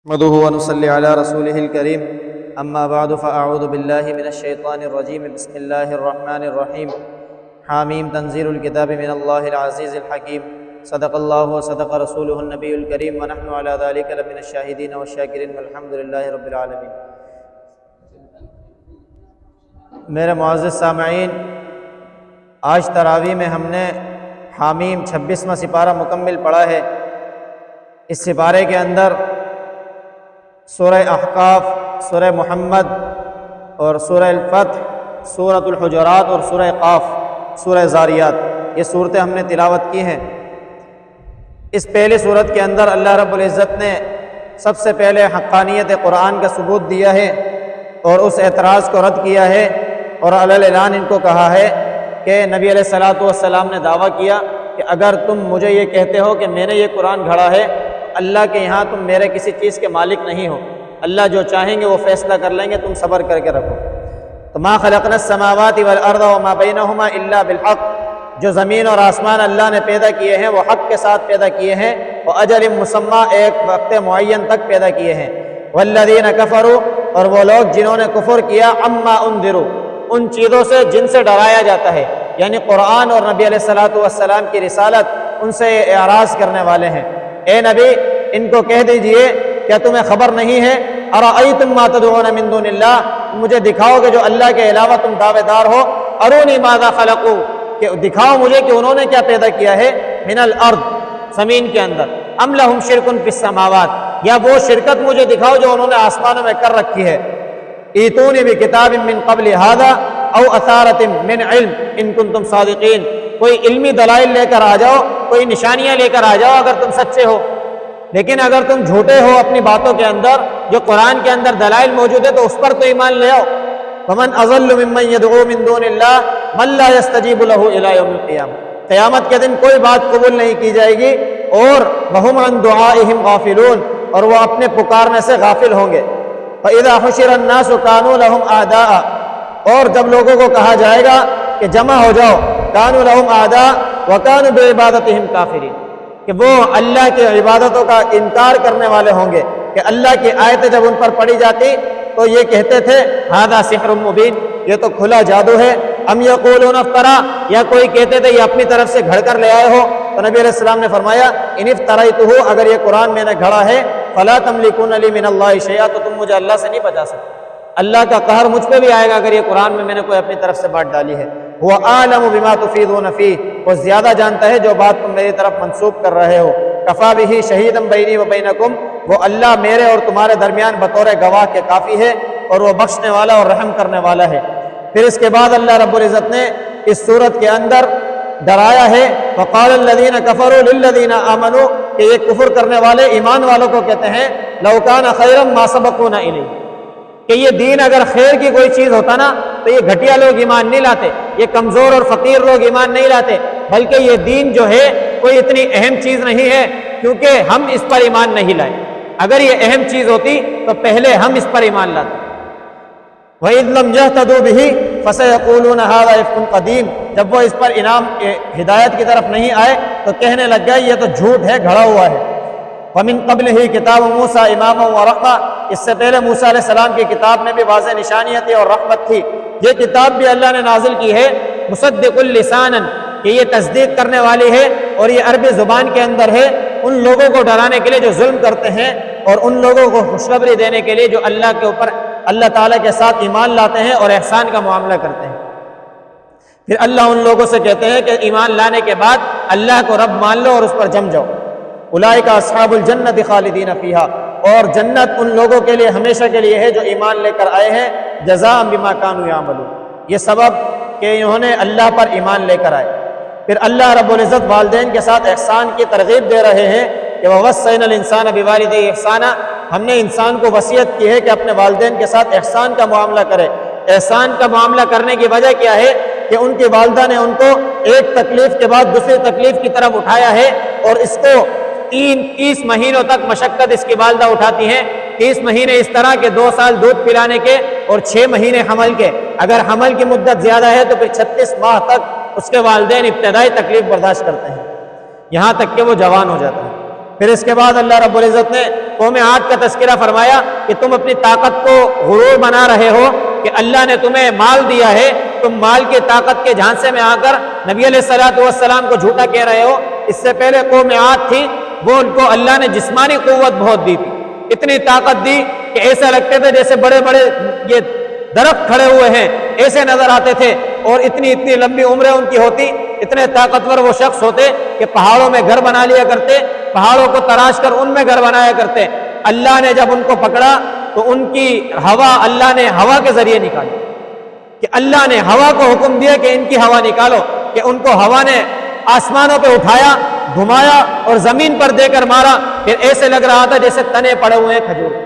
نحمده ونصلي على رسوله الكريم اما بعد فاعوذ بالله من الشيطان الرجيم بسم الله الرحمن الرحيم حامیم تنزيل الكتاب من الله العزيز الحكيم صدق الله وصدق رسوله النبي الكريم ونحن على ذلك لمن الشاهدين والشاكرين والحمد لله رب العالمين۔ میرے معزز سامعین، آج تراویح میں ہم نے حامیم 26واں سپارہ مکمل پڑھا ہے۔ اس سپارے کے اندر سورہ احقاف، سورہ محمد اور سورہ الفتح، سورۃ الحجرات اور سورہ قاف، سورہ زاریات، یہ صورتیں ہم نے تلاوت کی ہیں۔ اس پہلی صورت کے اندر اللہ رب العزت نے سب سے پہلے حقانیت قرآن کا ثبوت دیا ہے اور اس اعتراض کو رد کیا ہے، اور علی الاعلان ان کو کہا ہے کہ نبی علیہ الصلوۃ والسلام نے دعویٰ کیا کہ اگر تم مجھے یہ کہتے ہو کہ میں نے یہ قرآن گھڑا ہے، اللہ کے یہاں تم میرے کسی چیز کے مالک نہیں ہو، اللہ جو چاہیں گے وہ فیصلہ کر لیں گے، تم صبر کر کے رکھو۔ تو ما خلقنا السماوات والارض وما بینہما الا بالحق، جو زمین اور آسمان اللہ نے پیدا کیے ہیں وہ حق کے ساتھ پیدا کیے ہیں، واجل مسمی، ایک وقت معین تک پیدا کیے ہیں۔ والذین کفروا، اور وہ لوگ جنہوں نے کفر کیا، عما انذروا، ان چیزوں سے جن سے ڈرایا جاتا ہے، یعنی قرآن اور نبی علیہ الصلوۃ والسلام کی رسالت، ان سے اعراض کرنے والے ہیں۔ اے نبی، ان کو کہہ دیجئے کیا تمہیں خبر نہیں ہے، ارأیتم ما تدعون من دون اللہ، مجھے دکھاؤ کہ جو اللہ کے علاوہ تم دعوے دار ہو، ارونی ماذا خلقوا، کہ دکھاؤ مجھے کہ انہوں نے کیا پیدا کیا ہے، من الارض، زمین کے اندر، ام لہم شرک فی السماوات، یا وہ شرکت مجھے دکھاؤ جو انہوں نے آسمانوں میں کر رکھی ہے۔ ایتونی بکتاب من قبل ھذا او اثارۃ من علم ان کنتم صادقین، کوئی علمی دلائل لے کر آ جاؤ، کوئی نشانیاں لے کر آ جاؤ اگر تم سچے ہو۔ لیکن اگر تم جھوٹے ہو اپنی باتوں کے اندر، جو قرآن کے اندر دلائل موجود ہے تو اس پر تو ایمان لے آؤ۔ فمن اضل ممن يدعو من دون اللہ من لا يستجیب له الى یوم القیامہ، قیامت کے دن کوئی بات قبول نہیں کی جائے گی، اور وهم عن دعائهم غافلون، اور وہ اپنے پکارنے سے غافل ہوں گے۔ فاذا حشر الناس كانوا لهم اعداء، اور جب لوگوں کو کہا جائے گا کہ جمع ہو جاؤ، كانوا لهم اعداء وكانوا بعبادتهم کافرین، کہ وہ اللہ کی عبادتوں کا انکار کرنے والے ہوں گے، کہ اللہ کی آیتیں جب ان پر پڑھی جاتی تو یہ کہتے تھے ھذا سحر مبین، یہ تو کھلا جادو ہے۔ ام یقولون افترا، یا کوئی کہتے تھے یہ اپنی طرف سے گھڑ کر لے آئے ہو، تو نبی علیہ السلام نے فرمایا ان افتریتہ، اگر یہ قرآن میں نے گھڑا ہے، فلا تملکون لی من اللہ شیئا، تو تم مجھے اللہ سے نہیں بچا سکتے، اللہ کا قہر مجھ پہ بھی آئے گا اگر یہ قرآن میں نے کوئی اپنی طرف سے بات ڈالی ہے۔ وہ اعلم بما تفیضون فیہ، وہ زیادہ جانتا ہے جو بات تم میری طرف منسوب کر رہے ہو۔ کفا بہ شہیدا بینی و بینکم، وہ اللہ میرے اور تمہارے درمیان بطور گواہ کے کافی ہے، اور وہ بخشنے والا اور رحم کرنے والا ہے۔ پھر اس کے بعد اللہ رب العزت نے اس صورت کے اندر ڈرایا ہے، وقال الذین کفروا للذین آمنوا، کہ یہ کفر کرنے والے ایمان والوں کو کہتے ہیں لو کان خیرا ما سبقونا الیہ، کہ یہ دین اگر خیر کی کوئی چیز ہوتا نا تو یہ گھٹیا لوگ ایمان نہیں لاتے، یہ کمزور اور فقیر لوگ ایمان نہیں لاتے، بلکہ یہ دین جو ہے کوئی اتنی اہم چیز نہیں ہے کیونکہ ہم اس پر ایمان نہیں لائے، اگر یہ اہم چیز ہوتی تو پہلے ہم اس پر ایمان لاتے۔ وَإِذْ لَمْ يَهْتَدُوا بِهِ فَسَيَقُولُونَ هَذَا إِفْكٌ قَدِيمٌ، جب وہ اس پر ہدایت کی طرف نہیں آئے تو کہنے لگ گئے یہ تو جھوٹ ہے، گھڑا ہوا ہے۔ وَمِن قَبْلِهِ كِتَابُ مُوسَىٰ إِمَامًا وَرَحْمَةً، اس سے پہلے موسیٰ علیہ السلام کی کتاب میں بھی واضح نشانیاں تھی اور رحمت تھی۔ یہ کتاب بھی اللہ نے نازل کی ہے مصدق لسانًا، کہ یہ تصدیق کرنے والی ہے اور یہ عربی زبان کے اندر ہے، ان لوگوں کو ڈرانے کے لیے جو ظلم کرتے ہیں، اور ان لوگوں کو خوشخبری دینے کے لیے جو اللہ کے اوپر، اللہ تعالیٰ کے ساتھ ایمان لاتے ہیں اور احسان کا معاملہ کرتے ہیں۔ پھر اللہ ان لوگوں سے کہتے ہیں کہ ایمان لانے کے بعد اللہ کو رب مان لو اور اس پر جم جاؤ۔ اولئک اصحاب الجنت خالدین فیہا، اور جنت ان لوگوں کے لیے ہمیشہ کے لیے ہے جو ایمان لے کر آئے ہیں، جزاء بما کانوا یعملون، یہ سبب کہ انہوں نے اللہ پر ایمان لے کر آئے۔ پھر اللہ رب العزت والدین کے ساتھ احسان کی ترغیب دے رہے ہیں کہ وَوَصَّيْنَا الْإِنسَانَ بِوَالِدَيْهِ إِحْسَانًا، ہم نے انسان کو وصیت کی ہے کہ اپنے والدین کے ساتھ احسان کا معاملہ کرے۔ احسان کا معاملہ کرنے کی وجہ کیا ہے کہ ان کی والدہ نے ان کو ایک تکلیف کے بعد دوسری تکلیف کی طرف اٹھایا ہے، اور اس کو 30 مہینوں تک مشقت اس کی والدہ اٹھاتی ہیں، 30 مہینے اس طرح کے 2 سال دودھ پلانے کے اور 6 مہینے حمل کے، اگر حمل کی مدت زیادہ ہے تو پھر 36 ماہ تک اس کے والدین ابتدائی تکلیف برداشت کرتے ہیں، یہاں تک کہ وہ جوان ہو جاتا ہے۔ پھر اس کے بعد اللہ رب العزت نے قوم عاد کا تذکرہ فرمایا کہ تم اپنی طاقت کو غرور بنا رہے ہو کہ اللہ نے تمہیں مال دیا ہے، تم مال کی طاقت کے جھانسے میں آ کر نبی علیہ الصلوۃ والسلام کو جھوٹا کہہ رہے ہو۔ اس سے پہلے قوم عاد تھی، وہ ان کو اللہ نے جسمانی قوت بہت دی تھی، اتنی طاقت دی کہ ایسا لگتے تھے جیسے بڑے بڑے یہ درخت کھڑے ہوئے ہیں، ایسے نظر آتے تھے، اور اتنی لمبی عمریں ان کی ہوتی، اتنے طاقتور وہ شخص ہوتے کہ پہاڑوں میں گھر بنا لیا کرتے، پہاڑوں کو تراش کر ان میں گھر بنایا کرتے۔ اللہ نے جب ان کو پکڑا تو ان کی ہوا اللہ نے ہوا کے ذریعے نکالی، کہ اللہ نے ہوا کو حکم دیا کہ ان کی ہوا نکالو، کہ ان کو ہوا نے آسمانوں پہ اٹھایا، گھمایا اور زمین پر دے کر مارا، پھر ایسے لگ رہا تھا جیسے تنے پڑے ہوئے ہیں کھجور۔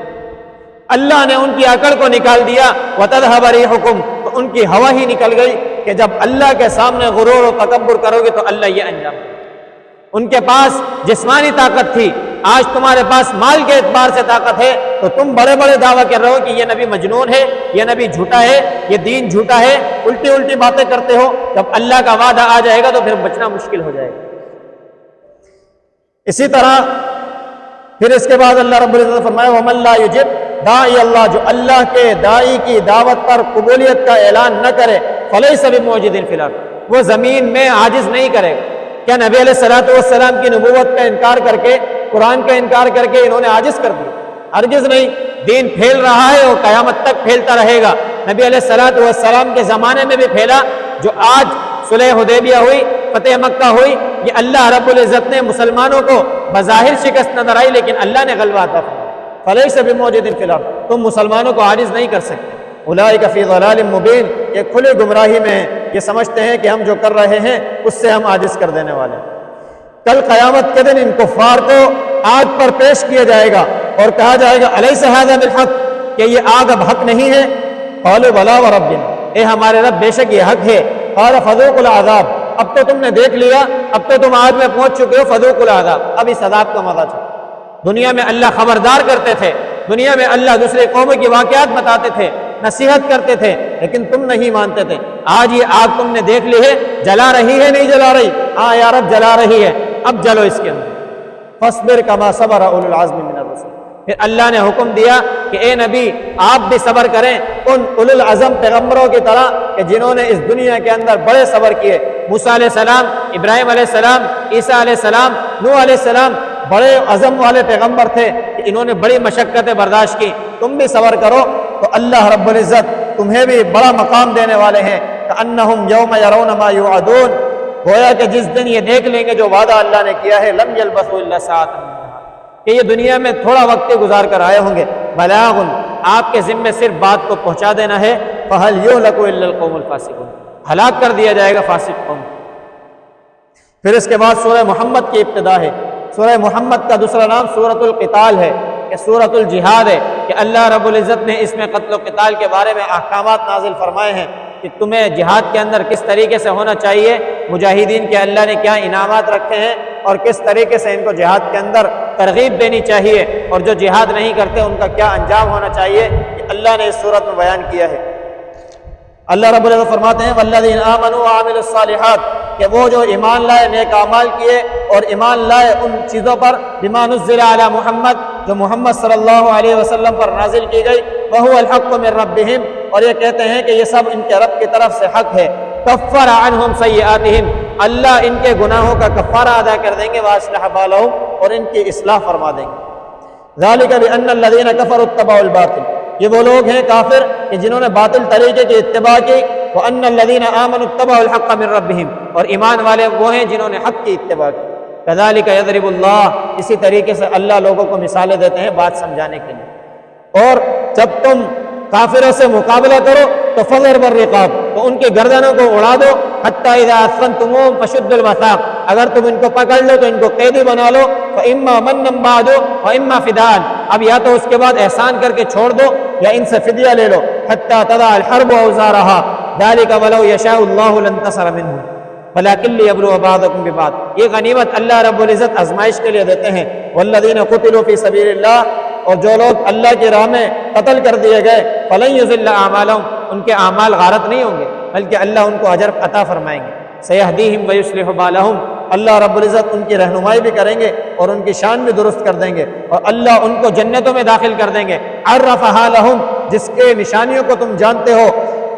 اللہ نے ان کی عقل کو نکال دیا، وَتَذْهَبَ رِيحُكُمْ، تو ان کی ہوا ہی نکل گئی کہ جب اللہ کے سامنے غرور و تکبر کرو گے تو اللہ یہ انجام دے۔ ان کے پاس جسمانی طاقت تھی، آج تمہارے پاس مال کے اعتبار سے طاقت ہے تو تم بڑے بڑے دعویٰ کر رہے ہو کہ یہ نبی مجنون ہے، یہ نبی جھوٹا ہے، یہ دین جھوٹا ہے، الٹی الٹی باتیں کرتے ہو۔ جب اللہ کا وعدہ آ جائے گا تو پھر بچنا مشکل ہو جائے گا۔ اسی طرح پھر اس کے بعد اللہ رب العزت نے فرمایا وَمَن لَا يُجِبْ داعی اللہ، جو اللہ کے داعی کی دعوت پر قبولیت کا اعلان نہ کرے، فَلَيْسَ بِمُعْجِزٍ فِي الْأَرْضِ، وہ زمین میں عاجز نہیں کرے گا۔ کیا نبی علیہ الصلوۃ والسلام کی نبوت کا انکار کر کے، قرآن کا انکار کر کے انہوں نے عاجز کر دیا؟ ہرگز نہیں، دین پھیل رہا ہے اور قیامت تک پھیلتا رہے گا۔ نبی علیہ الصلوۃ والسلام کے زمانے میں بھی پھیلا، جو آج صلح حدیبیہ ہوئی، فتح مکہ ہوئی، یہ اللہ رب العزت نے مسلمانوں کو بظاہر شکست نظر آئی لیکن اللہ نے غلبہ عطا فرمایا۔ فَلَيْسَ بِمُعْجِزٍ فِي الْأَرْضِ، تم مسلمانوں کو عاجز نہیں کر سکتے۔ اولئک فی ضلال مبین، یہ کھلی گمراہی میں ہیں، یہ سمجھتے ہیں کہ ہم جو کر رہے ہیں اس سے ہم عاجز کر دینے والے ہیں۔ کل قیامت کے دن ان کفار کو آگ پر پیش کیا جائے گا اور کہا جائے گا الیس ھذا بالحق، کہ یہ آگ اب حق نہیں ہے؟ قالوا بلی وربنا، اے ہمارے رب بے شک یہ حق ہے۔ قال فذوقوا العذاب، اب تو تم نے دیکھ لیا، اب تو تم آگ میں پہنچ چکے ہو، فذوقوا العذاب، اب اس عذاب کا مزہ چکو۔ دنیا میں اللہ خبردار کرتے تھے، دنیا میں اللہ دوسرے قوموں کی واقعات بتاتے تھے، نصیحت کرتے تھے، لیکن تم نہیں مانتے تھے۔ آج یہ آگ تم نے دیکھ لی ہے، جلا رہی ہے نہیں جلا رہی؟ ہاں یا رب جلا رہی ہے، اب جلو اس کے اندر۔ فاصبر کما صبر اولو العزم من الرسل، پھر اللہ نے حکم دیا کہ اے نبی آپ بھی صبر کریں ان اولو العزم پیغمبروں کی طرح کہ جنہوں نے اس دنیا کے اندر بڑے صبر کیے۔ موسیٰ علیہ السلام، ابراہیم علیہ السلام، عیسیٰ علیہ السلام، نوح علیہ السلام بڑے عزم والے پیغمبر تھے کہ انہوں نے بڑی مشقتیں برداشت کی۔ تم بھی صبر کرو تو اللہ رب العزت تمہیں بھی بڑا مقام دینے والے ہیں۔ کأنہم یوم یرون ما یوعدون، گویا کہ جس دن یہ دیکھ لیں گے جو وعدہ اللہ نے کیا ہے، لم یلبثوا الا ساعۃ من نہار، کہ یہ دنیا میں تھوڑا وقت گزار کر آئے ہوں گے۔ بلاغ، آپ کے ذمے صرف بات کو پہنچا دینا ہے۔ فہل یہلک الا القوم الفاسقون، ہلاک کر دیا جائے گا فاسق قوم۔ پھر اس کے بعد سورہ محمد کی ابتدا ہے۔ سورہ محمد کا دوسرا نام سورۃ القتال ہے، کہ سورۃ الجہاد ہے، کہ اللہ رب العزت نے اس میں قتل و قتال کے بارے میں احکامات نازل فرمائے ہیں کہ تمہیں جہاد کے اندر کس طریقے سے ہونا چاہیے، مجاہدین کے اللہ نے کیا انعامات رکھے ہیں اور کس طریقے سے ان کو جہاد کے اندر ترغیب دینی چاہیے، اور جو جہاد نہیں کرتے ان کا کیا انجام ہونا چاہیے، یہ اللہ نے اس صورت میں بیان کیا ہے۔ اللہ رب العزت فرماتے ہیں والذین آمنوا وعملوا الصالحات، کہ وہ جو ایمان لائے، نیک اعمال کیے اور ایمان لائے ان چیزوں پر بما نزل علی محمد، جو محمد صلی اللہ علیہ وسلم پر نازل کی گئی، وہو الحق من ربہم، اور یہ کہتے ہیں کہ یہ سب ان کے رب کی طرف سے حق ہے۔ کفر عنہم سیئاتہم، اللہ ان کے گناہوں کا کفارہ ادا کر دیں گے، واصلح بالہم، اور ان کی اصلاح فرما دیں گے۔ ذالک بان الذین کفروا اتبعوا الباطل، یہ وہ لوگ ہیں کافر کہ جنہوں نے باطل طریقے کی اتباع کی، وَأَنَّ الَّذِينَ آمَنُوا اتَّبَعُوا الْحَقَّ مِن رَّبِّهِمْ، اور ایمان والے وہ ہیں جنہوں نے حق کی اتباع کی۔ كَذَلِكَ يَضْرِبُ اللَّهُ، اسی طریقے سے اللہ لوگوں کو مثالیں دیتے ہیں بات سمجھانے کے لیے۔ اور جب تم کافروں سے مقابلہ کرو تو فَضْرِبُ الرِّقَابَ، تو ان کی گردنوں کو اڑا دو، حَتَّىٰ إِذَا أَثْخَنْتُمُوهُمْ فَشُدُّوا الْوَثَاقَ، اگر تم ان کو پکڑ لو تو ان کو قیدی بنا لو، فَإِمَّا مَنًّا بَعْدُ وَإِمَّا فِدَاءً، اب یا تو اس کے بعد احسان کر کے چھوڑ دو یا ان سے فدیہ لے لو، حَتَّىٰ تَضَعَ الْحَرْبُ أَوْزَارَهَا ذَلِكَ وَلَوْ يَشَاءُ اللَّهُ لَانتَصَرَ مِنْهُمْ وَلَٰكِن لِّيَبْلُوَ بَعْضَكُم بِبَعْضٍ، یہ غنیمت اللہ رب العزت آزمائش کے لیے دیتے ہیں۔ وَالَّذِينَ قُتِلُوا فِي سَبِيلِ اللَّهِ، اور جو لوگ اللہ کی راہ میں قتل کر دیے گئے، فَلَن يُضِلَّ أَعْمَالَهُمْ، ان کے اعمال غارت نہیں ہوں گے بلکہ اللہ ان کو اجر عطا فرمائیں گے۔ سَيَهْدِيهِمْ وَيُصْلِحُ بَالَهُمْ، اللہ رب العزت ان کی رہنمائی بھی کریں گے اور ان کی شان بھی درست کر دیں گے، اور اللہ ان کو جنتوں میں داخل کر دیں گے۔ عرفہا لہم، جس کے نشانیوں کو تم جانتے ہو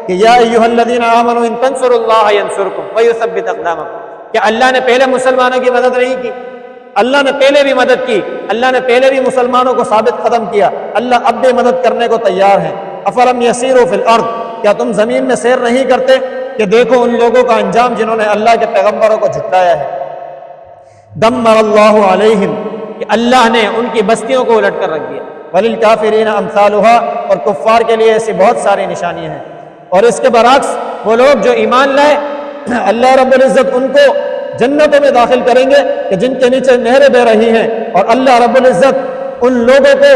کہ یا ایھا الذین آمنوا ان تنصروا اللہ ینصرکم ویثبت اقدامکم، کہ اللہ نے پہلے مسلمانوں کی مدد نہیں کی، اللہ نے پہلے بھی مدد کی، اللہ نے پہلے بھی مسلمانوں کو ثابت قدم کیا، اللہ اب بھی مدد کرنے کو تیار ہے۔ افلم یسیروا فی الارض، کیا تم زمین میں سیر نہیں کرتے کہ دیکھو ان لوگوں کا انجام جنہوں نے اللہ کے پیغمبروں کو جھٹلایا ہے۔ دمر اللہ علیہم، کہ اللہ نے ان کی بستیوں کو الٹ کر رکھ دیا۔ وللکافرین امثالھا، اور کفار کے لیے ایسی بہت ساری نشانیاں ہیں۔ اور اس کے برعکس وہ لوگ جو ایمان لائے، اللہ رب العزت ان کو جنتوں میں داخل کریں گے کہ جن کے نیچے نہریں بہہ رہی ہیں، اور اللہ رب العزت ان لوگوں کو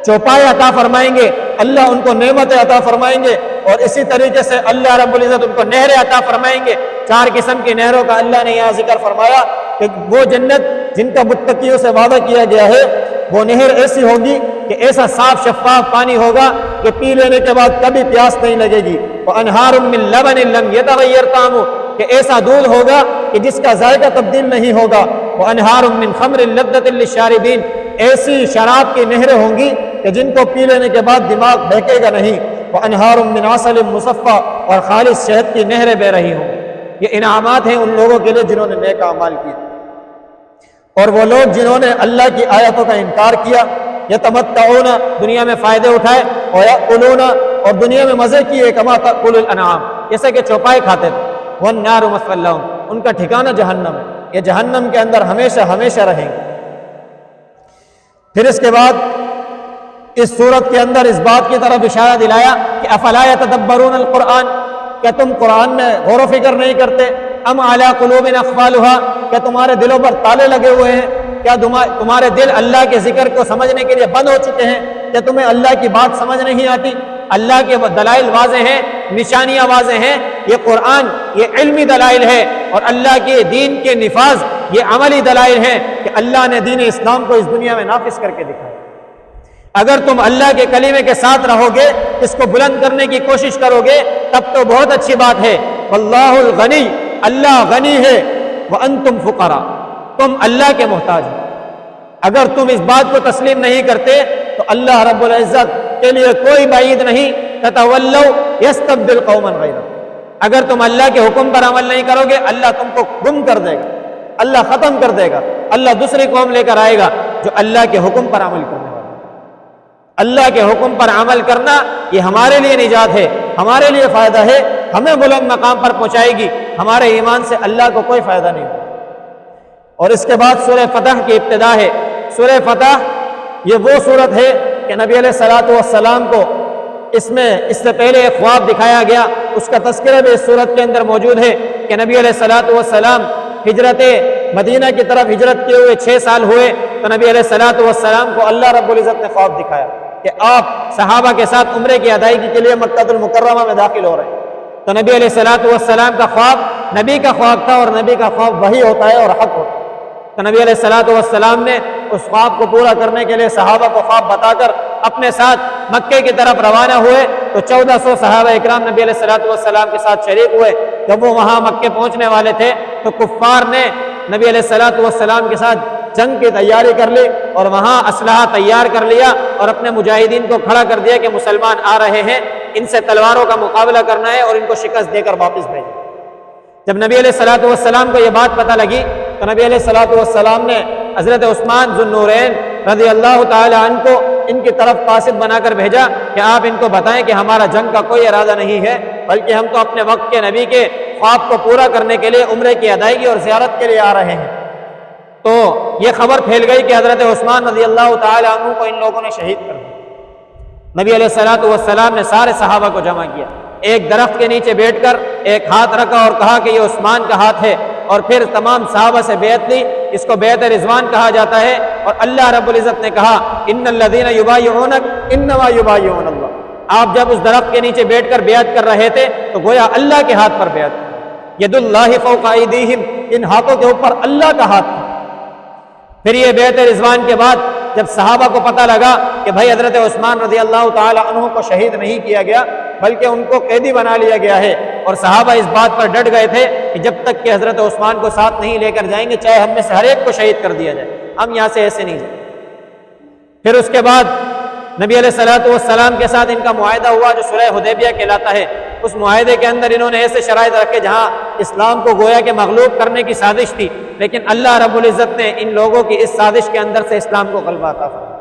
چوپائے عطا فرمائیں گے، اللہ ان کو نعمتیں عطا فرمائیں گے، اور اسی طریقے سے اللہ رب العزت ان کو نہریں عطا فرمائیں گے۔ 4 قسم کی نہروں کا اللہ نے یہاں ذکر فرمایا کہ وہ جنت جن کا متقیوں سے وعدہ کیا گیا ہے، وہ نہر ایسی ہوگی کہ ایسا صاف شفاف پانی ہوگا کہ پی لینے کے بعد کبھی پیاس نہیں لگے گی۔ وَأَنْهَارٌ مِّن لَبَنٍ لَّمْ يَتَغَيَّرْ طَعْمُهُ، کہ ایسا دودھ ہوگا کہ جس کا ذائقہ تبدیل نہیں ہوگا۔ وَأَنْهَارٌ مِّن خَمْرٍ لَّذَّةٍ لِّلشَّارِبِينَ، ایسی شراب کی نہریں ہوں گی کہ جن کو پی لینے کے بعد دماغ بہکے گا نہیں۔ وَأَنْهَارٌ مِّنْ عَسَلٍ مُّصَفًّى، اور خالص شہد کی نہریں بہ رہی ہوں۔ یہ انعامات ہیں ان لوگوں کے لیے جنہوں نے نیک اعمال کیے۔ اور وہ لوگ جنہوں نے اللہ کی آیتوں کا انکار کیا، یتمتعون، دنیا میں فائدے اٹھائے، ویأکلون، اور دنیا میں مزے کیے، کما تأکل الانعام، جیسے کہ چوپائے کھاتے تھے۔ والنار مثوی لہم، ان کا ٹھکانہ جہنم ہے، یہ جہنم کے اندر ہمیشہ ہمیشہ رہیں گے۔ پھر اس کے بعد اس صورت کے اندر اس بات کی طرف اشارہ دلایا کہ افلا یتدبرون القرآن، کیا تم قرآن میں غور و فکر نہیں کرتے؟ ام علی قلوب اقفالها، کیا تمہارے دلوں پر تالے لگے ہوئے ہیں؟ کیا تمہارے دل اللہ کے ذکر کو سمجھنے کے لیے بند ہو چکے ہیں؟ کیا تمہیں اللہ کی بات سمجھ نہیں آتی؟ اللہ کے دلائل واضح ہیں، نشانیاں واضح ہیں، یہ قرآن یہ علمی دلائل ہے، اور اللہ کے دین کے نفاذ یہ عملی دلائل ہیں کہ اللہ نے دین اسلام کو اس دنیا میں نافذ کر کے دکھایا۔ اگر تم اللہ کے کلمے کے ساتھ رہو گے، اس کو بلند کرنے کی کوشش کرو گے، تب تو بہت اچھی بات ہے۔ واللہ الغنی، اللہ غنی ہے، وانتم فقراء، تم اللہ کے محتاج ہو۔ اگر تم اس بات کو تسلیم نہیں کرتے تو اللہ رب العزت کے لیے کوئی بعید نہیں، تتولوا یستبدل قوما غیرکم، اگر تم اللہ کے حکم پر عمل نہیں کرو گے، اللہ تم کو گم کر دے گا، اللہ ختم کر دے گا، اللہ دوسری قوم لے کر آئے گا جو اللہ کے حکم پر عمل کرنے والا۔ اللہ کے حکم پر عمل کرنا یہ ہمارے لیے نجات ہے، ہمارے لیے فائدہ ہے، ہمیں بلند مقام پر پہنچائے گی، ہمارے ایمان سے اللہ کو کوئی فائدہ نہیں ہوگا۔ اور اس کے بعد سورہ فتح کی ابتدا ہے۔ سورہ فتح یہ وہ صورت ہے کہ نبی علیہ الصلوۃ والسلام کو اس سے پہلے ایک خواب دکھایا گیا، اس کا تذکرہ بھی اس صورت کے اندر موجود ہے کہ نبی علیہ الصلوۃ والسلام ہجرت مدینہ کی طرف ہجرت کیے ہوئے 6 سال ہوئے، تو نبی علیہ الصلوۃ والسلام کو اللہ رب العزت نے خواب دکھایا کہ آپ صحابہ کے ساتھ عمرے کی ادائیگی کے لیے مکہ المکرمہ میں داخل ہو رہے ہیں۔ تو نبی علیہ الصلوۃ والسلام کا خواب نبی کا خواب تھا، اور نبی کا خواب وحی ہوتا ہے اور حق ہوتا ہے۔ تو نبی علیہ الصلوۃ والسلام نے اس خواب کو پورا کرنے کے لیے صحابہ کو خواب بتا کر اپنے ساتھ مکے کی طرف روانہ ہوئے، تو 1400 صحابہ اکرام نبی علیہ الصلوۃ والسلام کے ساتھ شریک ہوئے۔ جب وہ وہاں مکے پہنچنے والے تھے تو کفار نے نبی علیہ الصلوۃ والسلام کے ساتھ جنگ کی تیاری کر لی، اور وہاں اسلحہ تیار کر لیا، اور اپنے مجاہدین کو کھڑا کر دیا کہ مسلمان آ رہے ہیں، ان سے تلواروں کا مقابلہ کرنا ہے اور ان کو شکست دے کر واپس بھیجنا۔ جب نبی علیہ الصلوۃ والسلام کو یہ بات پتہ لگی تو نبی علیہ الصلوۃ والسلام نے حضرت عثمان ذو النورین رضی اللہ تعالی عنہ کو ان کی طرف قاصد بنا کر بھیجا کہ آپ ان کو بتائیں کہ ہمارا جنگ کا کوئی ارادہ نہیں ہے، بلکہ ہم تو اپنے وقت کے نبی کے خواب کو پورا کرنے کے لیے عمرے کی ادائیگی اور زیارت کے لیے آ رہے ہیں۔ تو یہ خبر پھیل گئی کہ حضرت عثمان رضی اللہ تعالی عنہ کو ان لوگوں نے شہید کر دیا۔ نبی علیہ الصلوۃ والسلام نے سارے صحابہ کو جمع کیا، ایک درخت کے نیچے بیٹھ کر ایک ہاتھ رکھا اور کہا کہ یہ عثمان کا ہاتھ ہے، اور پھر تمام صحابہ سے بیعت لی، اس کو بیعت رضوان کہا جاتا ہے۔ اور اللہ رب العزت نے کہا ان الذین یبایعونک انما یبایعون اللہ، آپ جب اس درخت کے نیچے بیٹھ کر بیعت کر رہے تھے تو گویا اللہ کے ہاتھ پر بیعت، ید اللہ فوق ایدیہم، ان ہاتھوں کے اوپر اللہ کا ہاتھ تھا۔ پھر یہ بیعت رضوان کے بعد جب صحابہ کو پتہ لگا کہ بھائی حضرت عثمان رضی اللہ تعالی عنہ کو شہید نہیں کیا گیا بلکہ ان کو قیدی بنا لیا گیا ہے، اور صحابہ اس بات پر ڈٹ گئے تھے کہ جب تک کہ حضرت عثمان کو ساتھ نہیں لے کر جائیں گے، چاہے ہم میں سے ہر ایک کو شہید کر دیا جائے، ہم یہاں سے ایسے نہیں جائیں۔ پھر اس کے بعد نبی علیہ الصلوۃ والسلام کے ساتھ ان کا معاہدہ ہوا جو صلح حدیبیہ کہلاتا ہے۔ اس معاہدے کے اندر انہوں نے ایسے شرائط رکھے جہاں اسلام کو گویا کہ مغلوب کرنے کی سازش تھی، لیکن اللہ رب العزت نے ان لوگوں کی اس سازش کے اندر سے اسلام کو غلبہ عطا فرمایا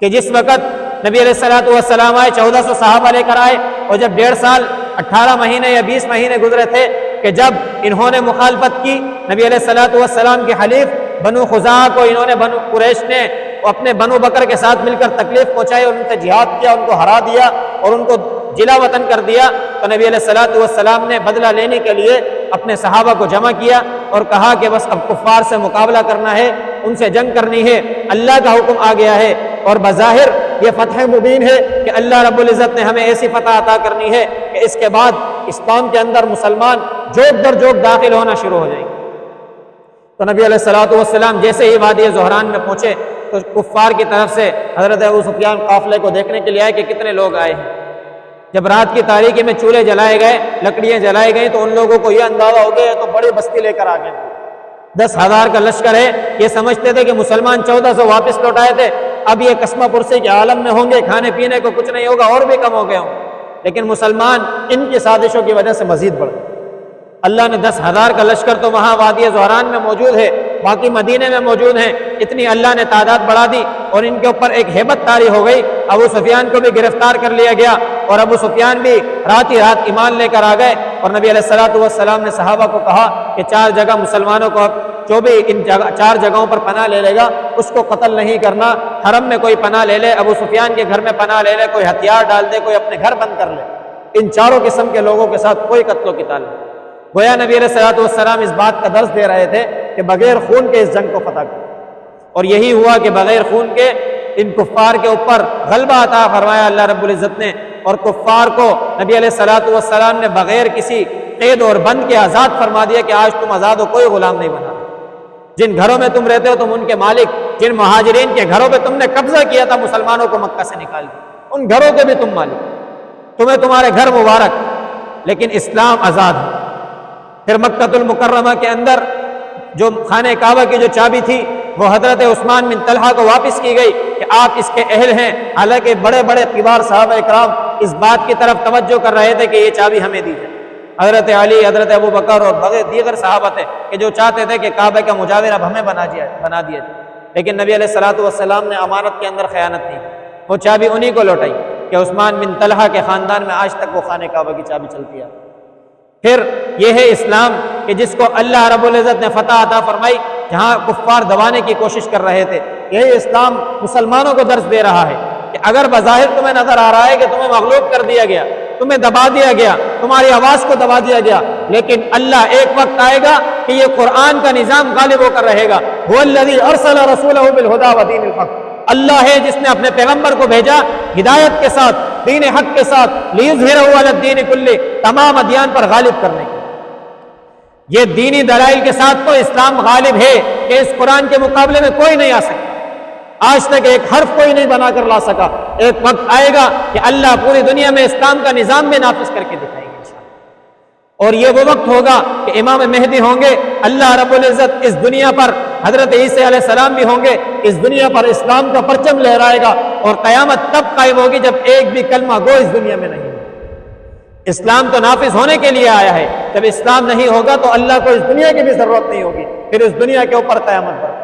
کہ جس وقت نبی علیہ الصلوۃ والسلام آئے، 1400 صحابہ لے کر آئے، اور جب 1.5 سال 18 مہینے یا 20 مہینے گزرے تھے کہ جب انہوں نے مخالفت کی، نبی علیہ الصلوۃ والسلام کے حلیف بنو خزاعہ کو انہوں نے بنو قریش نے اپنے بنو بکر کے ساتھ مل کر تکلیف پہنچائی اور ان سے جہاد کیا، ان کو ہرا دیا اور ان کو جلا وطن کر دیا، تو نبی علیہ الصلوۃ والسلام نے بدلہ لینے کے لیے اپنے صحابہ کو جمع کیا اور کہا کہ بس اب کفار سے مقابلہ کرنا ہے، ان سے جنگ کرنی ہے، اللہ کا حکم آ گیا ہے، اور بظاہر یہ فتح مبین ہے کہ اللہ رب العزت نے ہمیں ایسی فتح عطا کرنی ہے کہ اس کے بعد اسلام کے اندر مسلمان جوک در جوک داخل ہونا شروع ہو جائیں گے۔ تو نبی علیہ الصلوۃ والسلام جیسے ہی وادی زہران میں پہنچے تو کفار کی طرف سے حضرت ابو سفیان قافلے کو دیکھنے کے لیے آئے کہ کتنے لوگ آئے ہیں۔ جب رات کی تاریکی میں چولہے جلائے گئے، لکڑیاں جلائی گئیں، تو ان لوگوں کو یہ اندازہ ہو گیا تو بڑی بستی لے کر آ گئے، 10,000 کا لشکر ہے۔ یہ سمجھتے تھے کہ مسلمان 1400 واپس لوٹائے تھے، اب یہ قسمہ پرسی کے عالم میں ہوں گے، کھانے پینے کو کچھ نہیں ہوگا، اور بھی کم ہو گئے ہوں، لیکن مسلمان ان کی سازشوں کی وجہ سے مزید بڑھ گئے۔ اللہ نے 10,000 کا لشکر تو وہاں وادی زہران میں موجود ہے، باقی مدینے میں موجود ہیں، اتنی اللہ نے تعداد بڑھا دی اور ان کے اوپر ایک ہیبت طاری ہو گئی۔ ابو سفیان کو بھی گرفتار کر لیا گیا اور ابو سفیان بھی رات ہی رات ایمان لے کر آ گئے، اور نبی علیہ الصلوۃ والسلام نے صحابہ کو کہا کہ 4 جگہ مسلمانوں کو جو بھی ان 4 جگہوں پر پناہ لے لے گا اس کو قتل نہیں کرنا، حرم میں کوئی پناہ لے لے، ابو سفیان کے گھر میں پناہ لے لے، کوئی ہتھیار ڈال دے، کوئی اپنے گھر بند کر لے، ان 4 قسم کے لوگوں کے ساتھ کوئی قتل و قتال نہیں۔ گویا نبی علیہ الصلوۃ والسلام اس بات کا درس دے رہے تھے کہ بغیر خون کے اس جنگ کو فتح کرو، اور یہی ہوا کہ بغیر خون کے ان کفار کے اوپر غلبہ عطا فرمایا اللہ رب العزت نے، اور کفار کو نبی علیہ الصلوۃ والسلام نے بغیر کسی قید اور بند کے آزاد فرما دیا کہ آج تم آزاد ہو، کوئی غلام نہیں بنا۔ جن گھروں میں تم رہتے ہو تم ان کے مالک، جن مہاجرین کے گھروں پہ تم نے قبضہ کیا تھا مسلمانوں کو مکہ سے نکال دیا، ان گھروں کے بھی تم مالک، تمہیں تمہارے گھر مبارک، لیکن اسلام آزاد ہے۔ پھر مکہ المکرمہ کے اندر جو خانہ کعبہ کی جو چابی تھی وہ حضرت عثمان بن طلحہ کو واپس کی گئی کہ آپ اس کے اہل ہیں، حالانکہ بڑے بڑے کبار صحابہ اکرام اس بات کی طرف توجہ کر رہے تھے کہ یہ چابی ہمیں دی جائے۔ حضرت علی، حضرت ابو بکر اور دیگر صحابہ تھے کہ جو چاہتے تھے کہ کعبہ کا مجاور اب ہمیں بنا دیا جائے، لیکن نبی علیہ الصلوۃ والسلام نے امانت کے اندر خیانت نہیں، وہ چابی انہی کو لوٹائی کہ عثمان بن طلحہ کے خاندان میں آج تک وہ خانہ کعبہ کی چابی چلتی ہے۔ پھر یہ ہے اسلام کہ جس کو اللہ رب العزت نے فتح عطا فرمائی جہاں کفار دبانے کی کوشش کر رہے تھے۔ یہی اسلام مسلمانوں کو درس دے رہا ہے کہ اگر بظاہر تمہیں نظر آ رہا ہے کہ تمہیں مغلوب کر دیا گیا، تمہیں دبا دیا گیا، تمہاری آواز کو دبا دیا گیا، لیکن اللہ ایک وقت آئے گا کہ یہ قرآن کا نظام غالب ہو کر رہے گا۔ هو الذی ارسل رسولہ بالہدی ودین الحق، اللہ ہے جس نے اپنے پیغمبر کو بھیجا ہدایت کے ساتھ، دین حق کے ساتھ، لیظہرہ علی الدین کلہ، تمام ادیان پر غالب کرنے کے۔ یہ دینی دلائل کے ساتھ تو اسلام غالب ہے کہ اس قرآن کے مقابلے میں کوئی نہیں آ سکتا، آج تک ایک حرف کوئی نہیں بنا کر لا سکا۔ ایک وقت آئے گا کہ اللہ پوری دنیا میں اسلام کا نظام میں نافذ کر کے دکھائے گا انشاءاللہ، اور یہ وہ وقت ہوگا کہ امام مہدی ہوں گے، اللہ رب العزت اس دنیا پر حضرت عیسیٰ علیہ السلام بھی ہوں گے، اس دنیا پر اسلام کا پرچم لہرائے گا، اور قیامت تب قائم ہوگی جب ایک بھی کلمہ گو اس دنیا میں نہیں۔ اسلام تو نافذ ہونے کے لیے آیا ہے، جب اسلام نہیں ہوگا تو اللہ کو اس دنیا کی بھی ضرورت نہیں ہوگی، پھر اس دنیا کے اوپر قیامت برپا۔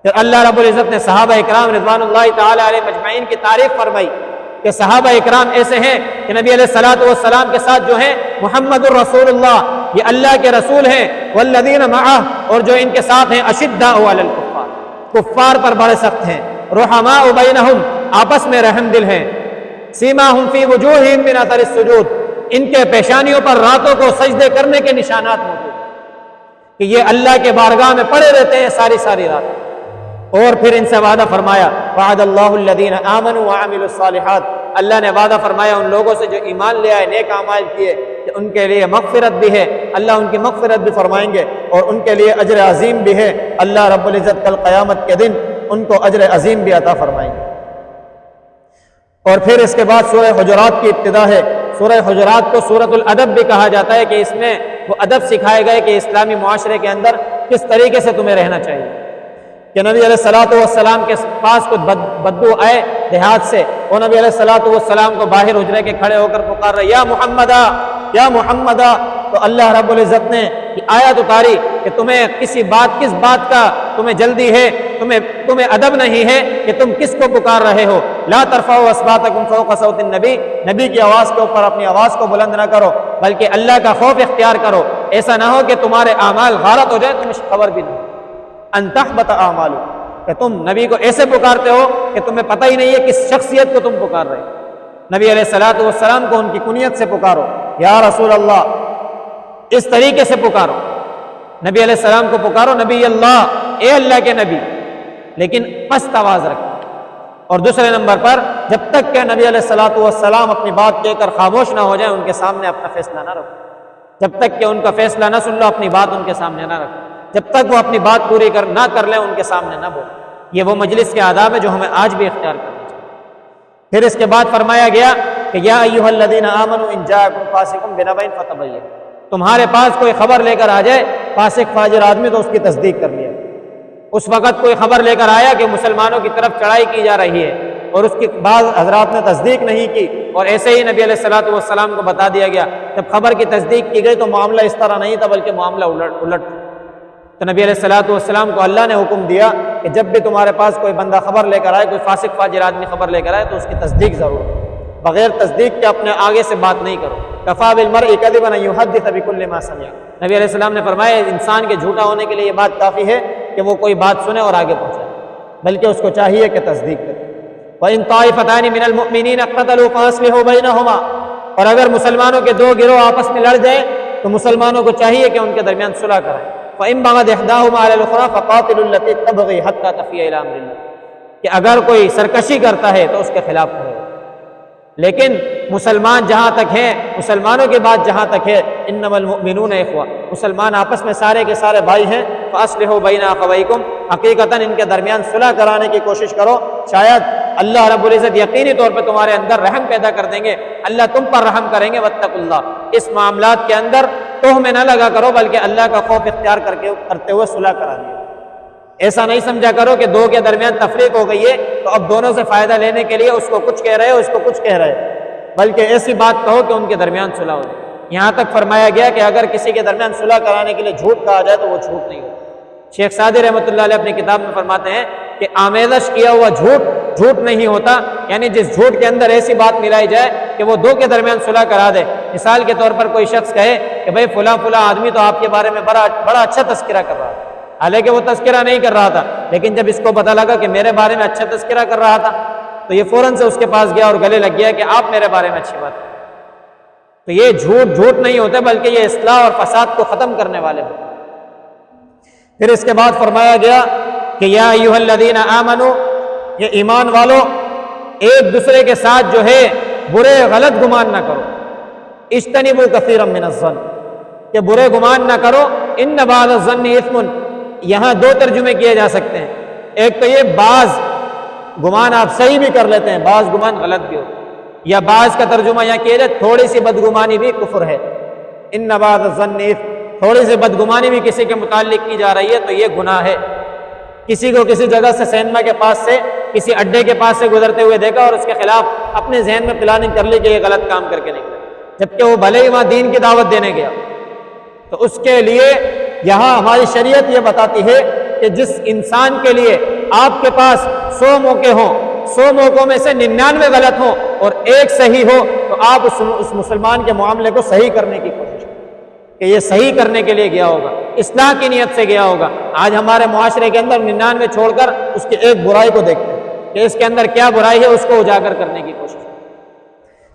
پھر اللہ رب العزت نے صحابہ اکرام رضوان اللہ تعالی علیہ مجمعین کی تعریف فرمائی کہ صحابہ اکرام ایسے ہیں کہ نبی علیہ الصلوۃ والسلام کے ساتھ جو ہیں محمد الرسول اللہ، یہ اللہ کے رسول ہیں، والذین معہ، اور جو ان کے ساتھ ہیں اشداء علی الکفار، کفار پر بڑے سخت ہیں، رحماء بینہم، آپس میں رحم دل ہیں، سیماہم فی وجوہہم من اثر السجود، ان کے پیشانیوں پر راتوں کو سجدے کرنے کے نشانات موجود ہیں کہ یہ اللہ کے بارگاہ میں پڑے رہتے ہیں ساری ساری رات۔ اور پھر ان سے وعدہ فرمایا وعد اللہ الذین آمنوا وعملوا الصالحات، اللہ نے وعدہ فرمایا ان لوگوں سے جو ایمان لے آئے، نیک اعمال کیے، کہ ان کے لیے مغفرت بھی ہے، اللہ ان کی مغفرت بھی فرمائیں گے، اور ان کے لیے اجر عظیم بھی ہے، اللہ رب العزت کل قیامت کے دن ان کو اجر عظیم بھی عطا فرمائیں گے۔ اور پھر اس کے بعد سورہ حجرات کی ابتدا ہے۔ سورہ حجرات کو سورۃ الادب بھی کہا جاتا ہے کہ اس میں وہ ادب سکھائے گئے کہ اسلامی معاشرے کے اندر کس طریقے سے تمہیں رہنا چاہیے۔ کہ نبی علیہ الصلوۃ والسلام کے پاس کچھ بدبو آئے دیہات سے، وہ نبی علیہ الصلوۃ والسلام کو باہر حجرے کے کھڑے ہو کر پکار رہے، یا محمدہ یا محمدہ۔ تو اللہ رب العزت نے یہ آیت اتاری کہ تمہیں کس بات کا تمہیں جلدی ہے، تمہیں ادب نہیں ہے کہ تم کس کو پکار رہے ہو۔ لا ترفعوا اصواتکم فوق صوت النبی، نبی کی آواز کے اوپر اپنی آواز کو بلند نہ کرو، بلکہ اللہ کا خوف اختیار کرو۔ ایسا نہ ہو کہ تمہارے اعمال غارت ہو جائے، تمہیں خبر بھی نہیں، ان تحبط اعمالکم، کہ تم نبی کو ایسے پکارتے ہو کہ تمہیں پتہ ہی نہیں ہے کس شخصیت کو تم پکار رہے ہو۔ نبی علیہ الصلوۃ والسلام کو ان کی کنیت سے پکارو، یا رسول اللہ، اس طریقے سے پکارو، نبی علیہ السلام کو پکارو نبی اللہ، اے اللہ کے نبی، لیکن پست آواز رکھو۔ اور دوسرے نمبر پر جب تک کہ نبی علیہ الصلوۃ والسلام اپنی بات کہہ کر خاموش نہ ہو جائیں، ان کے سامنے اپنا فیصلہ نہ رکھو۔ جب تک کہ ان کا فیصلہ نہ سن لو، اپنی بات ان کے سامنے نہ رکھو۔ جب تک وہ اپنی بات پوری نہ کر لیں، ان کے سامنے نہ بولو۔ یہ وہ مجلس کے آداب ہے جو ہمیں آج بھی اختیار کرنا چاہیے۔ پھر اس کے بعد فرمایا گیا کہ یا ایھا الذین آمنوا ان جاءکم فاسق بنبأ فتبینوا، تمہارے پاس کوئی خبر لے کر آ جائے فاسق فاجر آدمی، تو اس کی تصدیق کر لیا۔ اس وقت کوئی خبر لے کر آیا کہ مسلمانوں کی طرف چڑھائی کی جا رہی ہے اور اس کی بعض حضرات نے تصدیق نہیں کی، اور ایسے ہی نبی علیہ الصلوۃ والسلام کو بتا دیا گیا۔ جب خبر کی تصدیق کی گئی تو معاملہ اس طرح نہیں تھا، بلکہ معاملہ الٹ۔ تو نبی علیہ الصلوۃ والسلام کو اللہ نے حکم دیا کہ جب بھی تمہارے پاس کوئی بندہ خبر لے کر آئے، کوئی فاسق فاجر آدمی خبر لے کر آئے، تو اس کی تصدیق ضرور کرو، بغیر تصدیق کے اپنے آگے سے بات نہیں کرو۔ کفیٰ بالمرء کذبا ان یحدث بکل ما سمع، نبی علیہ السلام نے فرمایا انسان کے جھوٹا ہونے کے لیے یہ بات کافی ہے کہ وہ کوئی بات سنے اور آگے پہنچائے، بلکہ اس کو چاہیے کہ تصدیق کرے۔ وَإِن طَائِفَتَانِ مِنَ الْمُؤْمِنِينَ اقْتَتَلُوا فَأَصْلِحُوا بَيْنَهُمَا، اور اگر مسلمانوں کے دو گروہ آپس میں لڑ جائیں تو مسلمانوں کو چاہیے کہ ان کے درمیان صلح کرائیں۔ فَإِن بَغَتْ إِحْدَاهُمَا عَلَى الْأُخْرَى فَقَاتِلُوا الَّتِي تَبْغِي حَتَّى تَفِيَ إِلَىٰ أَمْرِ اللَّهِ، کہ اگر کوئی سرکشی کرتا ہے تو اس کے خلاف کرو، لیکن مسلمان جہاں تک ہیں، مسلمانوں کی بات جہاں تک ہے، انما المؤمنون اخوہ، مسلمان آپس میں سارے کے سارے بھائی ہیں۔ فاصلحوا بین اخویکم، حقیقتاً ان کے درمیان صلح کرانے کی کوشش کرو، شاید اللہ رب العزت یقینی طور پہ تمہارے اندر رحم پیدا کر دیں گے، اللہ تم پر رحم کریں گے۔ واتقوا اللہ، اس معاملات کے اندر تہمیں نہ لگا کرو، بلکہ اللہ کا خوف اختیار کرتے ہوئے صلح کرا دیا۔ ایسا نہیں سمجھا کرو کہ دو کے درمیان تفریق ہو گئی ہے تو اب دونوں سے فائدہ لینے کے لیے اس کو کچھ کہہ رہے ہو، اس کو کچھ کہہ رہے، بلکہ ایسی بات کہو کہ ان کے درمیان صلح ہو جائے۔ یہاں تک فرمایا گیا کہ اگر کسی کے درمیان صلح کرانے کے لیے جھوٹ کہا جائے تو وہ جھوٹ نہیں ہوتا۔ شیخ سعدی رحمۃ اللہ علیہ اپنی کتاب میں فرماتے ہیں کہ آمیزش کیا ہوا جھوٹ نہیں ہوتا، یعنی جس جھوٹ کے اندر ایسی بات ملائی جائے کہ وہ دو کے درمیان صلح کرا دے۔ مثال کے طور پر کوئی شخص کہے کہ بھئی فلاں آدمی تو آپ کے بارے میں بڑا اچھا تذکرہ کر رہا تھا، حالانکہ وہ تذکرہ نہیں کر رہا تھا، لیکن جب اس کو پتہ لگا کہ میرے بارے میں اچھا تذکرہ کر رہا تھا تو یہ فوراً سے اس کے پاس گیا اور گلے لگ گیا کہ آپ میرے بارے میں اچھی بات کریں۔ تو یہ جھوٹ نہیں ہوتے، بلکہ یہ اصلاح اور فساد کو ختم کرنے والے ہوتے۔ پھر اس کے بعد فرمایا گیا کہ یا ایھا الذین آمنوا، یہ ایمان والو، ایک دوسرے کے ساتھ جو ہے برے غلط گمان نہ کرو۔ اجتنبوا کثیرا من الظن، کہ برے گمان نہ کرو۔ ان بعض الظن اثم، یہاں دو ترجمے کیے جا سکتے ہیں، ایک تو یہ بعض گمان آپ صحیح بھی کر لیتے ہیں، بعض گمان غلط بھی ہوتا ہے، یا بعض کا ترجمہ یہاں کیا جائے تھوڑی سی بدگمانی بھی کفر ہے۔ ان بعض الظن اثم، تھوڑی سی بدگمانی بھی کسی کے متعلق کی جا رہی ہے تو یہ گناہ ہے۔ کسی کو کسی جگہ سے سینما کے پاس سے، کسی اڈے کے پاس سے گزرتے ہوئے دیکھا اور اس کے خلاف اپنے ذہن میں پلاننگ کر لی کہ یہ غلط کام کر کے نکلا، جبکہ وہ بھلے ہی وہاں دین کی دعوت دینے گیا۔ تو اس کے لیے یہاں ہماری شریعت یہ بتاتی ہے کہ جس انسان کے لیے آپ کے پاس 100 موقع ہوں، 100 موقعوں میں سے 99 غلط ہوں اور ایک صحیح ہو، تو آپ اس مسلمان کے معاملے کو صحیح کرنے کی کوشش کریں کہ یہ صحیح کرنے کے لیے گیا ہوگا، اصلاح کی نیت سے گیا ہوگا۔ آج ہمارے معاشرے کے اندر 99 چھوڑ کر اس کی ایک برائی کو دیکھتے ہیں کہ اس کے اندر کیا برائی ہے، اس کو اجاگر کرنے کی کوشش کریں۔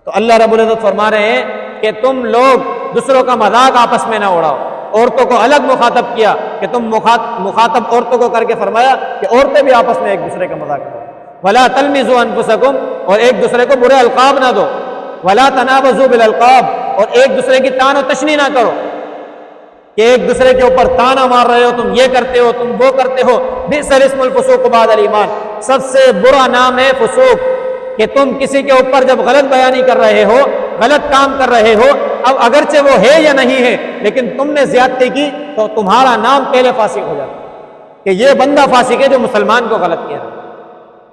تو اللہ رب العزت فرما رہے ہیں کہ تم لوگ دوسروں کا مذاق آپس میں نہ اڑاؤ۔ عورتوں کو الگ مخاطب کیا کہ تم مخاطب عورتوں کو کر کے فرمایا کہ عورتیں بھی آپس میں ایک دوسرے کا مذاق کرو۔ ولا تلمزوا انفسکم، اور ایک دوسرے کو برے القاب نہ دو۔ ولا تنابزوا بالالقاب، اور ایک دوسرے کی تان و تشنی نہ کرو کہ ایک دوسرے کے اوپر تانا مار رہے ہو، تم یہ کرتے ہو، تم وہ کرتے ہو۔ بئس الاسم الفسوق بعد الایمان، سب سے برا نام ہے فسوق، کہ تم کسی کے اوپر جب غلط بیانی کر رہے ہو، غلط کام کر رہے ہو، اب اگرچہ وہ ہے یا نہیں ہے لیکن تم نے زیادتی کی تو تمہارا نام پہلے فاسق ہو جاتا کہ یہ بندہ فاسق ہے جو مسلمان کو غلط کیا رہا ہے۔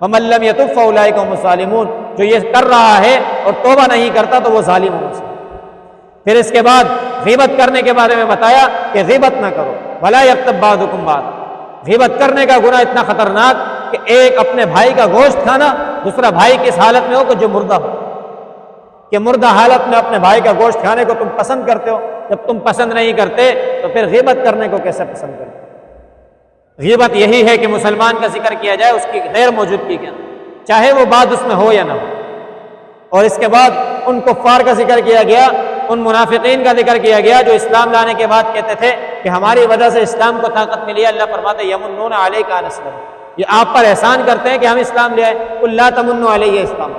وَمَن لَّمْ يَتُبْ فَأُولَٰئِكَ هُمُ الظَّالِمُونَ، جو یہ کر رہا ہے اور توبہ نہیں کرتا تو وہ ظالم ہو گا۔ پھر اس کے بعد غیبت کرنے کے بارے میں بتایا کہ غیبت نہ کرو، وَلَا يَغْتَب بَعْضُكُم بَعْضًا۔ غیبت کرنے کا گناہ اتنا خطرناک کہ ایک اپنے بھائی کا گوشت کھانا، دوسرا بھائی کس حالت میں ہو کہ جو مردہ ہو، کہ مردہ حالت میں اپنے بھائی کا گوشت کھانے کو تم پسند کرتے ہو۔ جب تم پسند نہیں کرتے تو پھر غیبت کرنے کو کیسے پسند کرتے؟ غیبت یہی ہے کہ مسلمان کا ذکر کیا جائے اس کی غیر موجودگی کے اندر، چاہے وہ بات اس میں ہو یا نہ ہو۔ اور اس کے بعد ان کفار کا ذکر کیا گیا، ان منافقین کا ذکر کیا گیا جو اسلام لانے کے بعد کہتے تھے کہ ہماری وجہ سے اسلام کو طاقت ملی ہے۔ اللہ فرماتے ہیں یمنون علیک ان اسلموا، یہ آپ پر احسان کرتے ہیں کہ ہم اسلام لے آئے۔ قل لا تمنوا علی اسلام،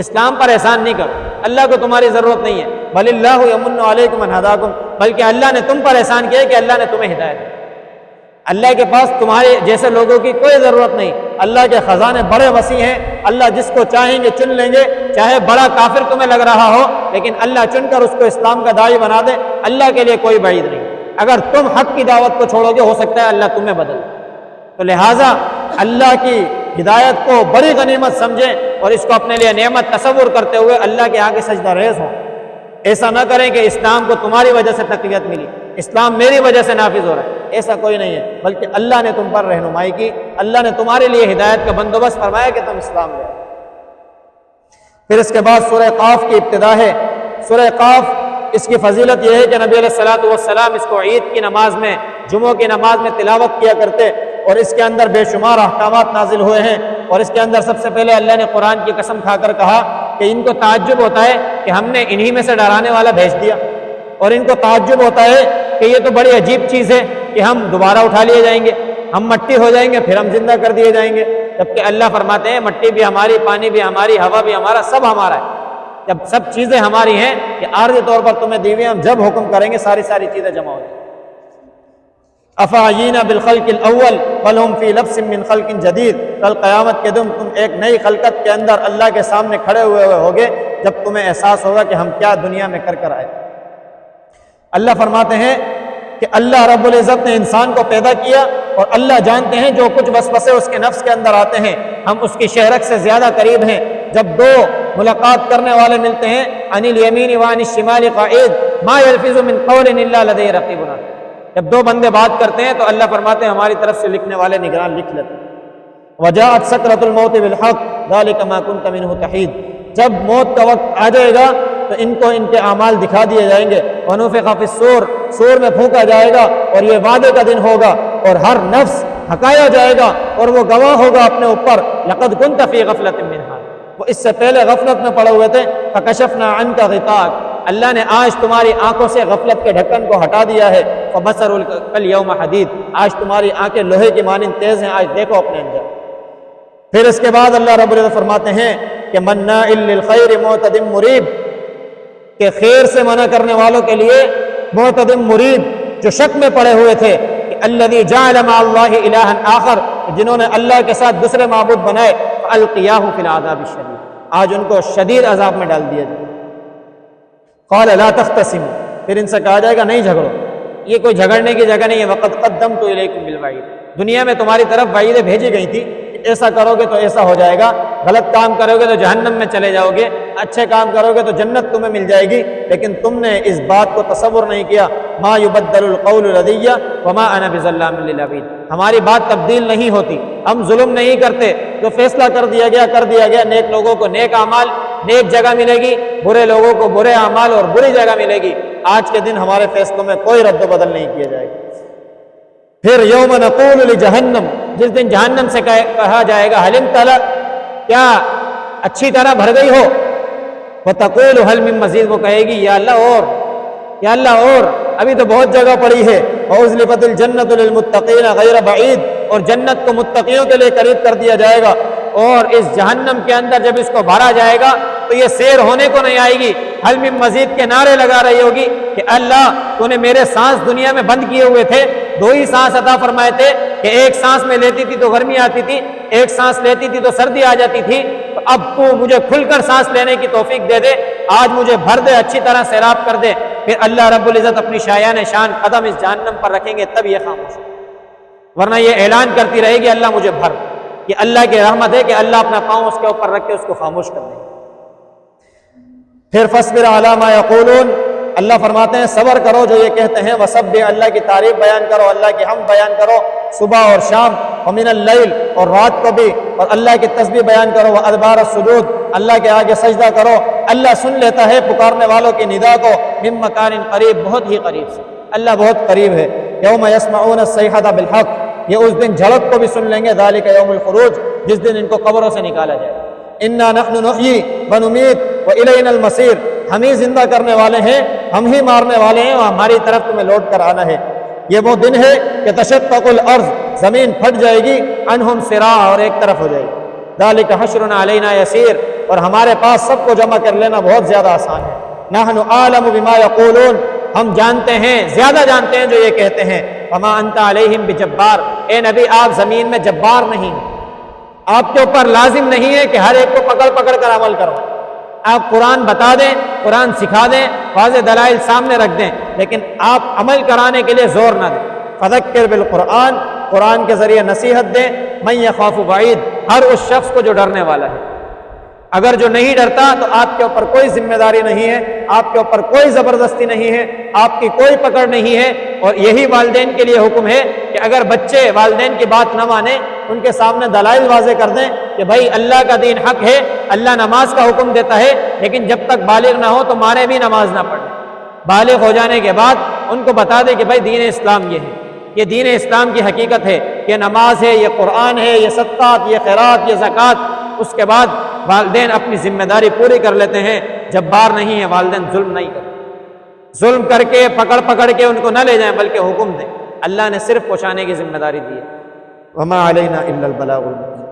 اسلام پر احسان نہیں کرو، اللہ کو تمہاری ضرورت نہیں ہے۔ بل اللہ یمن علیکم ان ہداکم، بلکہ اللہ نے تم پر احسان کیا ہے کہ اللہ نے تمہیں ہدایت دی۔ اللہ کے پاس تمہارے جیسے لوگوں کی کوئی ضرورت نہیں، اللہ کے خزانے بڑے وسیع ہیں، اللہ جس کو چاہیں گے چن لیں گے، چاہے بڑا کافر تمہیں لگ رہا ہو لیکن اللہ چن کر اس کو اسلام کا داعی بنا دے، اللہ کے لیے کوئی بعید نہیں۔ اگر تم حق کی دعوت کو چھوڑو گے ہو سکتا ہے اللہ تمہیں بدل دے۔ تو لہٰذا اللہ کی ہدایت کو بڑی غنیمت سمجھیں اور اس کو اپنے لیے نعمت تصور کرتے ہوئے اللہ کے آگے سجدہ ریز ہوں۔ ایسا نہ کریں کہ اسلام کو تمہاری وجہ سے تقویت ملی، اسلام میری وجہ سے نافذ ہو رہا ہے، ایسا کوئی نہیں ہے، بلکہ اللہ نے تم پر رہنمائی کی، اللہ نے تمہارے لیے ہدایت کا بندوبست فرمایا کہ تم اسلام لے آؤ۔ پھر اس کے بعد سورہ قاف کی ابتدا ہے۔ سورہ قاف، اس کی فضیلت یہ ہے کہ نبی علیہ الصلوۃ والسلام اس کو عید کی نماز میں، جمعوں کی نماز میں تلاوت کیا کرتے، اور اس کے اندر بے شمار احکامات نازل ہوئے ہیں۔ اور اس کے اندر سب سے پہلے اللہ نے قرآن کی قسم کھا کر کہا کہ ان کو تعجب ہوتا ہے کہ ہم نے انہی میں سے ڈرانے والا بھیج دیا، اور ان کو تعجب ہوتا ہے کہ یہ تو بڑی عجیب چیز ہے کہ ہم دوبارہ اٹھا لیے جائیں گے، ہم مٹی ہو جائیں گے پھر ہم زندہ کر دیے جائیں گے، جبکہ اللہ فرماتے ہیں مٹی بھی ہماری، پانی بھی ہماری، ہوا بھی ہمارا، سب ہمارا ہے۔ جب سب چیزیں ہماری ہیں کہ عارضی طور پر تمہیں دی ہوئی، ہم جب حکم کریں گے ساری چیزیں جمع ہو جائیں۔ افعینا بالخلق الاول بل هم فی لبس من خلق جدید، کل قیامت کے دن تم ایک نئی خلقت کے اندر اللہ کے سامنے کھڑے ہوئے ہوگے جب تمہیں احساس ہوگا کہ ہم کیا دنیا میں کر آئے۔ اللہ فرماتے ہیں کہ اللہ رب العزت نے انسان کو پیدا کیا اور اللہ جانتے ہیں جو کچھ وسوسے اس کے نفس کے اندر آتے ہیں، ہم اس کی شہرت سے زیادہ قریب ہیں۔ جب دو ملاقات کرنے والے ملتے ہیں، عن الیمین وعن الشمال قعید ما یلفظ من قول الا لدیہ رقیب عتید، جب دو بندے بات کرتے ہیں تو اللہ فرماتے ہیں ہماری طرف سے لکھنے والے نگران لکھ لیتے ہیں۔ وجاءت سکرۃ الموت بالحق ذلک ما کنت منہ تحید، جب موت کا وقت آ جائے گا تو ان کو ان کے اعمال دکھا دیے جائیں گے۔ ونفخ فی الصور، سور میں پھونکا جائے گا اور یہ وعدے کا دن ہوگا اور ہر نفس ہکایا جائے گا اور وہ گواہ ہوگا اپنے اوپر، لقد کنت فی غفلۃ من ھذا، وہ اس سے پہلے غفلت میں پڑے ہوئے تھے۔ فکشفنا عنک غطاءک، اللہ نے آج تمہاری آنکھوں سے غفلت کے ڈھکن کو ہٹا دیا ہے۔ فبصرک الیوم حدید، آج تمہاری آنکھیں لوہے کی مانند تیز ہیں، آج دیکھو اپنے انجام۔ پھر اس کے بعد اللہ رب العزت فرماتے ہیں کہ مناع للخیر معتد مریب، کہ خیر سے منع کرنے والوں کے لیے معتد مریب، جو شک میں پڑے ہوئے تھے کہ الذی جعل مع اللہ الہا آخر، جنہوں نے اللہ کے ساتھ دوسرے معبود بنائے، فالقیاہ فی العذاب الشدید، آج ان کو شدید عذاب میں ڈال دیا جائے۔ قال لا تختصموا، پھر ان سے کہا جائے گا نہیں جھگڑو، یہ کوئی جھگڑنے کی جگہ نہیں ہے۔ وقد قدمت الیکم بالوعید، دنیا میں تمہاری طرف وعیدیں بھیجی گئی تھی، ایسا کرو گے تو ایسا ہو جائے گا، غلط کام کرو گے تو جہنم میں چلے جاؤ گے، اچھے کام کرو گے تو جنت تمہیں مل جائے گی، لیکن تم نے اس بات کو تصور نہیں کیا۔ ما یبدل القول لدی وما انا بظلام للعبید، ہماری بات تبدیل نہیں ہوتی، ہم ظلم نہیں کرتے، جو فیصلہ کر دیا گیا۔ نیک لوگوں کو نیک اعمال نیک جگہ ملے گی، برے لوگوں کو برے اعمال اور بری جگہ ملے گی۔ آج کے دن ہمارے فیصلوں میں کوئی رد و بدل نہیں کیا جائے گا۔ پھر یوم نقول لجہنم، جس دن جہنم سے کہا جائے گا حل امتلأت، کیا اچھی طرح بھر گئی ہو؟ وتقول حل من مزید، وہ کہے گی یا اللہ اور، یا اللہ اور، ابھی تو بہت جگہ پڑی ہے۔ وازلفت الجنۃ للمتقین غیر بعید، اور جنت کو متقیوں کے لیے قریب کر دیا جائے گا۔ اور اس جہنم کے اندر جب اس کو بھرا جائے گا تو یہ سیر ہونے کو نہیں آئے گی، حل من مزید کے نعرے لگا رہی ہوگی کہ اللہ تو نے میرے سانس دنیا میں بند کیے ہوئے تھے، دو ہی سانس عطا فرمائے تھے کہ ایک سانس میں لیتی تھی تو گرمی آتی تھی، ایک سانس لیتی تھی تو سردی آ جاتی تھی، تو اب تو مجھے کھل کر سانس لینے کی توفیق دے دے، آج مجھے بھر دے، اچھی طرح سیراب کر دے، پھر اللہ رب العزت اپنی شایان شان قدم اس جہنم پر رکھیں گے، تب یہ خاموش ہو، ورنہ یہ اعلان کرتی رہے گی اللہ مجھے بھر۔ یہ اللہ کی رحمت ہے کہ اللہ اپنا پاؤں اس کے اوپر رکھ کے اس کو خاموش کر دے۔ پھر فاصبر علی ما یقولون، اللہ فرماتے ہیں صبر کرو جو یہ کہتے ہیں، وسبح، اللہ کی تعریف بیان کرو، اللہ کی حمد بیان کرو صبح اور شام، ومن اللیل، اور رات کو بھی، اور اللہ کی تسبیح بیان کرو، وادبار السجود، اللہ کے آگے سجدہ کرو۔ اللہ سن لیتا ہے پکارنے والوں کی ندا کو، من مکان قریب، بہت ہی قریب سے، اللہ بہت قریب ہے۔ یوم یسمعون الصیحۃ بالحق، یہ اس دن جھڑک کو بھی سن لیں گے، ذالک یوم الخروج، جس دن ان کو قبروں سے نکالا جائے۔ انا نحن نحیی ونمیت والینا المصیر، ہم ہی زندہ کرنے والے ہیں، ہم ہی مارنے والے ہیں، اور ہماری طرف تمہیں لوٹ کر آنا ہے۔ یہ وہ دن ہے کہ تشقق الارض، زمین پھٹ جائے گی، عنہم صراع، اور ایک طرف ہو جائے گی۔ ذالک حشر علینا یسیر، اور ہمارے پاس سب کو جمع کر لینا بہت زیادہ آسان ہے۔ نحن اعلم بما یقولون، ہم جانتے ہیں، زیادہ جانتے ہیں جو یہ کہتے ہیں۔ وما انت علیہم بجبار، اے نبی آپ زمین میں جبار نہیں ہیں، آپ کے اوپر لازم نہیں ہے کہ ہر ایک کو پکڑ پکڑ کر عمل کروائیں۔ آپ قرآن بتا دیں، قرآن سکھا دیں، واضح دلائل سامنے رکھ دیں، لیکن آپ عمل کرانے کے لیے زور نہ دیں۔ فذکر بالقرآن، قرآن کے ذریعے نصیحت دیں، من یخاف وعید، ہر اس شخص کو جو ڈرنے والا ہے۔ اگر جو نہیں ڈرتا تو آپ کے اوپر کوئی ذمہ داری نہیں ہے، آپ کے اوپر کوئی زبردستی نہیں ہے، آپ کی کوئی پکڑ نہیں ہے۔ اور یہی والدین کے لیے حکم ہے کہ اگر بچے والدین کی بات نہ مانیں، ان کے سامنے دلائل واضح کر دیں کہ بھائی اللہ کا دین حق ہے، اللہ نماز کا حکم دیتا ہے، لیکن جب تک بالغ نہ ہو تو مارے بھی نماز نہ پڑھیں۔ بالغ ہو جانے کے بعد ان کو بتا دیں کہ بھائی دین اسلام یہ ہے، یہ دین اسلام کی حقیقت ہے، یہ نماز ہے، یہ قرآن ہے، یہ صدقات، یہ خیرات، یہ زکوٰۃ۔ اس کے بعد والدین اپنی ذمہ داری پوری کر لیتے ہیں، جبار نہیں ہے، والدین ظلم نہیں کرتے، ظلم کر کے پکڑ پکڑ کے ان کو نہ لے جائیں بلکہ حکم دیں۔ اللہ نے صرف پہنچانے کی ذمہ داری دی ہے۔ وما علینا الا البلاغ المبین۔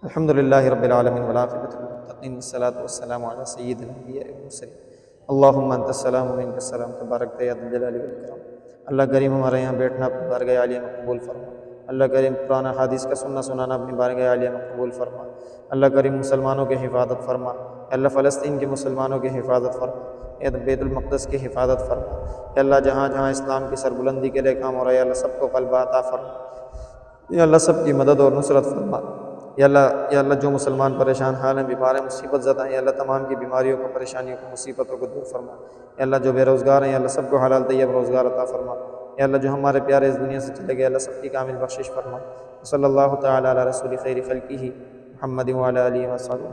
الحمد للہ رب العالمین والعاقبۃ للمتقین والصلاۃ والسلام علی سید الانبیاء والمرسلین۔ اللہم انت السلام ومنک السلام تبارکت یا ذا الجلال والاکرام۔ اللہ کریم ہمارے یہاں بیٹھنا اپنی بارگاہ عالیہ میں قبول فرما۔ اللہ کریم قرآن حدیث کا سننا سنانا اپنی بارگاہ عالیہ میں قبول فرما۔ اللہ کریم مسلمانوں کی حفاظت فرما، اللہ فلسطین کے مسلمانوں کی حفاظت فرما، بیت المقدس کی حفاظت فرما۔ اللہ جہاں جہاں اسلام کی سربلندی کے لیے کام ہو رہا ہے، اللہ سب کو غلبہ عطا فرما، یا اللہ سب کی مدد اور نصرت فرما۔ یا اللہ جو مسلمان پریشان حال ہیں، بیمار ہیں، مصیبت زدہ ہیں، یا اللہ تمام کی بیماریوں کو، پریشانیوں کو، مصیبتوں کو دور فرما۔ یا اللہ جو بے روزگار ہیں، یا اللہ سب کو حلال طیب روزگار عطا فرما۔ یا اللہ جو ہمارے پیارے اس دنیا سے چلے گئے، اللہ سب کی کامل بخشش فرما۔ صلی اللہ تعالیٰ علی رسول خیر خلقہ محمد وعلی آلہ وصحبہ۔